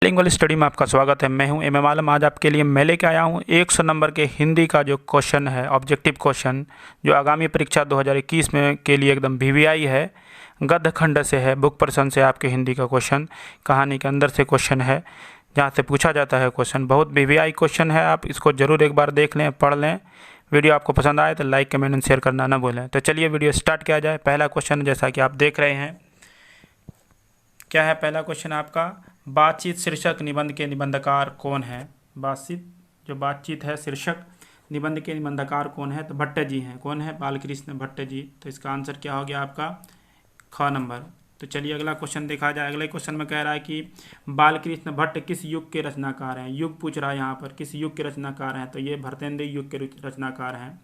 Lingual study में आपका स्वागत है। मैं हूं एम आलम। आज आपके लिए मैं लेके आया हूं 100 नंबर के हिंदी का जो क्वेश्चन है, ऑब्जेक्टिव क्वेश्चन, जो आगामी परीक्षा 2021 में के लिए एकदम वीवीआई है। गद्य खंड से है, बुक पर्सन से आपके हिंदी का क्वेश्चन, कहानी के अंदर से क्वेश्चन है, जहाँ से पूछा जाता है क्वेश्चन। बहुत वीवीआई क्वेश्चन है, आप इसको ज़रूर एक बार देख लें, पढ़ लें। वीडियो आपको पसंद आए तो लाइक, कमेंट एंड शेयर करना ना भूलें। तो चलिए वीडियो स्टार्ट किया जाए। पहला क्वेश्चन जैसा कि आप देख रहे हैं, क्या है पहला क्वेश्चन आपका, बातचीत शीर्षक निबंध के निबंधकार कौन है। बातचीत है शीर्षक निबंध के निबंधकार कौन है, तो भट्ट जी हैं। कौन है? बालकृष्ण भट्ट जी। तो इसका आंसर क्या हो गया आपका, ख नंबर। तो चलिए अगला क्वेश्चन देखा जाए। अगले क्वेश्चन में कह रहा है कि बालकृष्ण भट्ट किस युग के रचनाकार हैं। युग पूछ रहा है यहाँ पर, किस युग के रचनाकार हैं, तो ये भरतेंद्र युग के रचनाकार हैं।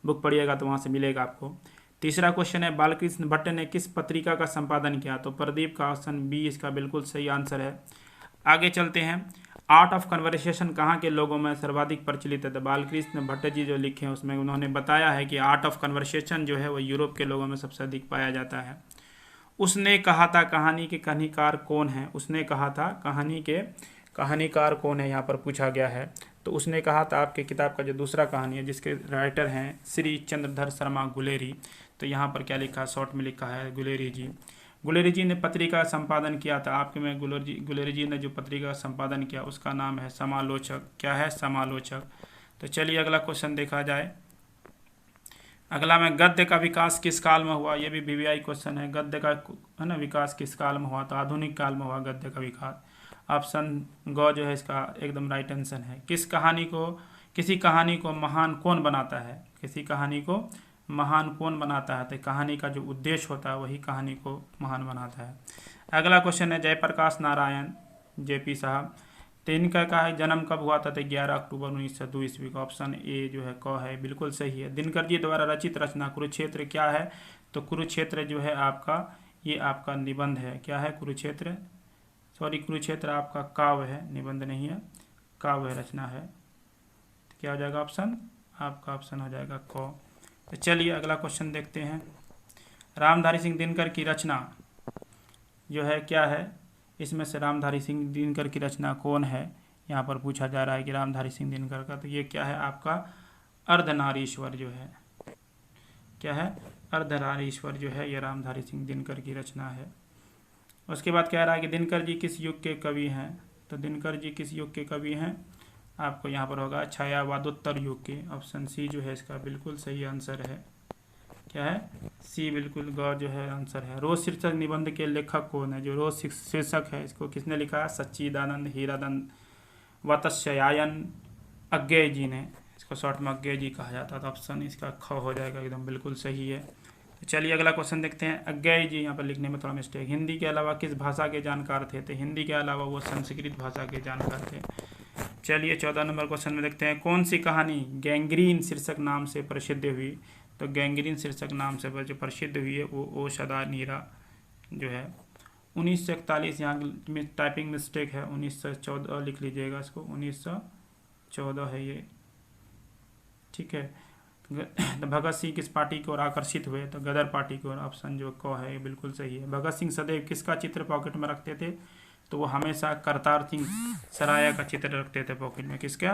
बुक पढ़िएगा तो वहाँ से मिलेगा आपको। तीसरा क्वेश्चन है, बालकृष्ण भट्ट ने किस पत्रिका का संपादन किया, तो प्रदीप का ऑप्शन बी इसका बिल्कुल सही आंसर है। आगे चलते हैं। आर्ट ऑफ कन्वर्सेशन कहाँ के लोगों में सर्वाधिक प्रचलित है, तो बालकृष्ण भट्ट जी जो लिखे हैं उसमें उन्होंने बताया है कि आर्ट ऑफ कन्वर्सेशन जो है वो यूरोप के लोगों में सबसे अधिक पाया जाता है। उसने कहा था कहानी के कहानीकार कौन है। उसने कहा था कहानी के कहानीकार कौन है, यहाँ पर पूछा गया है। तो उसने कहा था आपके किताब का जो दूसरा कहानी है, जिसके राइटर हैं श्री चंद्रधर शर्मा गुलेरी। तो यहाँ पर क्या लिखा है, शॉर्ट में लिखा है गुलेरी जी। गुलेरी जी ने पत्रिका संपादन किया था। आपके में गुलेरी जी ने जो पत्रिका संपादन किया उसका नाम है समालोचक। क्या है? समालोचक। तो चलिए अगला क्वेश्चन देखा जाए। अगला में गद्य का विकास किस काल में हुआ, ये भी वीवीआई क्वेश्चन है। गद्य का है ना विकास किस काल में हुआ, तो आधुनिक काल में हुआ गद्य का विकास। ऑप्शन ग जो है इसका एकदम राइट आंसर है। किसी कहानी को महान कौन बनाता है। किसी कहानी को महान कौन बनाता है, तो कहानी का जो उद्देश्य होता है वही कहानी को महान बनाता है। अगला क्वेश्चन है, जयप्रकाश नारायण जेपी साहब, तो इनका का है जन्म कब हुआ था, तो 11 अक्टूबर 1902 ईस्वी का। ऑप्शन ए जो है क है, बिल्कुल सही है। दिनकर जी द्वारा रचित रचना कुरुक्षेत्र क्या है, तो कुरुक्षेत्र जो है आपका, ये आपका निबंध है। क्या है? कुरुक्षेत्र आपका काव्य है, निबंध नहीं है, काव्य रचना है। तो क्या हो जाएगा ऑप्शन, आपका ऑप्शन हो जाएगा क। तो चलिए अगला क्वेश्चन देखते हैं। रामधारी सिंह दिनकर की रचना जो है क्या है, इसमें से रामधारी सिंह दिनकर की रचना कौन है, यहाँ पर पूछा जा रहा है कि रामधारी सिंह दिनकर का, तो ये क्या है आपका अर्धनारीश्वर जो है। क्या है? अर्धनारीश्वर जो है ये रामधारी सिंह दिनकर की रचना है। उसके बाद कह रहा है कि दिनकर जी किस युग के कवि हैं, तो दिनकर जी किस युग के कवि हैं, आपको यहाँ पर होगा छायावादोत्तर युग के। ऑप्शन सी जो है इसका बिल्कुल सही आंसर है। क्या है? सी बिल्कुल ग जो है आंसर है। रोज शीर्षक निबंध के लेखक कौन है, जो रोज शीर्षक है इसको किसने लिखा है, सच्चिदानंद हीरानंद वात्स्यायन अज्ञेय जी ने। इसको शॉर्ट में अज्ञेय जी कहा जाता था। ऑप्शन इसका ख हो जाएगा, एकदम बिल्कुल सही है। तो चलिए अगला क्वेश्चन देखते हैं। अज्ञेय जी यहाँ पर लिखने में थोड़ा मिस्टेक। हिंदी के अलावा किस भाषा के जानकार थे, तो हिंदी के अलावा वो संस्कृत भाषा के जानकार थे। चलिए 14 नंबर क्वेश्चन में देखते हैं। कौन सी कहानी गैंग्रीन शीर्षक नाम से प्रसिद्ध हुई, तो गैंग्रीन शीर्षक नाम से जो प्रसिद्ध हुई है वो ओ सदा नीरा जो है। 1941 यहाँ में टाइपिंग मिस्टेक है, 1914 लिख लीजिएगा इसको, 1914 है ये, ठीक है। तो भगत सिंह किस पार्टी की ओर आकर्षित हुए, तो गदर पार्टी की ओर। ऑप्शन जो क है ये बिल्कुल सही है। भगत सिंह सदैव किसका चित्र पॉकेट में रखते थे, तो वो हमेशा करतार सिंह सराया का चित्र रखते थे पॉकेट में। किसका?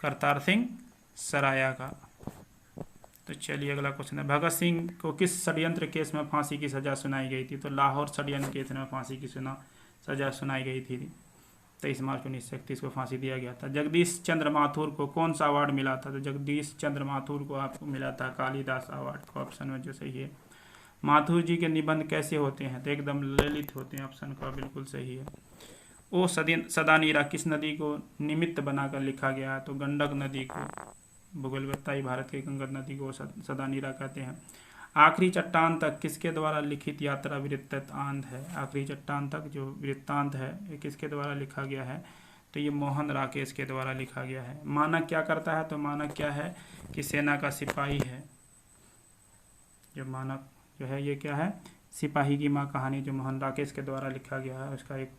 करतार सिंह सराया का। तो चलिए अगला क्वेश्चन है। भगत सिंह को किस षड्यंत्र केस में फांसी की सजा सुनाई गई थी, तो लाहौर षड्यंत्र केस में फांसी की सजा सुनाई गई थी। 23 मार्च 1931 को फांसी दिया गया था। जगदीश चंद्र माथुर को कौन सा अवार्ड मिला था, तो जगदीश चंद्र माथुर को आपको मिला था कालिदास अवार्ड को। ऑप्शन में जो सही है। माथुर जी के निबंध कैसे होते हैं, तो एकदम ललित होते हैं। ऑप्शन का बिल्कुल सही है। ओ सदानीरा किस नदी को निमित्त बनाकर लिखा गया है, तो गंडक नदी को। भूगोलवेत्ता भारत के गंगा नदी को सदानीरा कहते हैं। आखिरी चट्टान तक किसके द्वारा लिखित यात्रा वृत्तांत है। आखिरी चट्टान तक जो वृत्तांत है ये किसके द्वारा लिखा गया है, तो ये मोहन राकेश के द्वारा लिखा गया है। मानक क्या करता है, तो मानक क्या है कि सेना का सिपाही है। जो मानक जो है ये क्या है, सिपाही की माँ कहानी जो मोहन राकेश के द्वारा लिखा गया है, उसका एक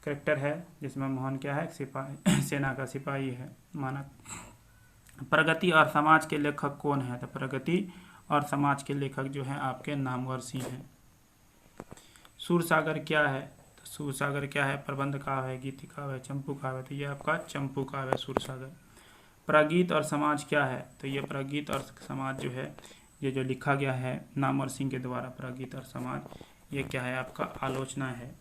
करेक्टर है जिसमें मोहन क्या है, सिपाही, सेना का सिपाही है मानक। प्रगति और समाज के लेखक कौन है, तो प्रगति और समाज के लेखक जो हैं आपके नामवर सिंह हैं। सूरसागर क्या है, तो सूरसागर क्या है? प्रबंध काव्य है, गीति काव्य है, चंपू काव्य है, तो ये आपका चंपू काव्य है सूरसागर। प्रागीत और समाज क्या है? तो ये प्रागीत और समाज जो है, ये जो लिखा गया है नामवर सिंह के द्वारा, प्रागीत और समाज, ये क्या है? आपका आलोचना है।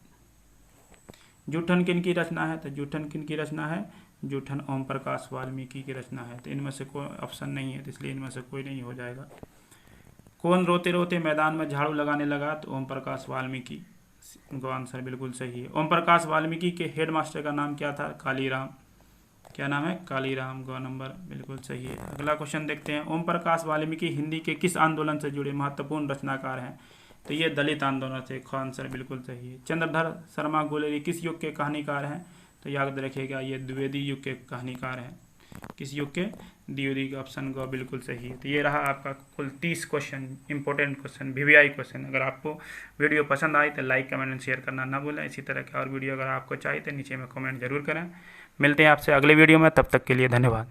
जूठन किन की रचना है? तो जूठन किन की रचना है? जूठन ओम प्रकाश वाल्मीकि की रचना है। तो इनमें से कोई ऑप्शन नहीं है, तो इसलिए इनमें से कोई नहीं हो जाएगा। कौन रोते रोते मैदान में झाड़ू लगाने लगा? तो ओम प्रकाश वाल्मीकि, उनका आंसर बिल्कुल सही है। ओम प्रकाश वाल्मीकि के हेडमास्टर का नाम क्या था? कालीराम। क्या नाम है? कालीराम। ग नंबर बिल्कुल सही है। अगला क्वेश्चन देखते हैं। ओम प्रकाश वाल्मीकि हिंदी के किस आंदोलन से जुड़े महत्वपूर्ण रचनाकार हैं? तो ये दलित आंदोलन से। ख आंसर बिल्कुल सही है। चंद्रधर शर्मा गुलेरी किस युग के कहानीकार हैं? तो याद रखिएगा ये द्विवेदी युग के कहानीकार हैं। किस युग के? द्विवेदी का ऑप्शन ग बिल्कुल सही है। तो ये रहा आपका कुल 30 question, important question, VVI question. अगर आपको वीडियो पसंद आई तो लाइक, कमेंट एंड शेयर करना ना भूलें। इसी तरह के और वीडियो अगर आपको चाहिए तो नीचे में कमेंट जरूर करें। मिलते हैं आपसे अगले वीडियो में, तब तक के लिए धन्यवाद।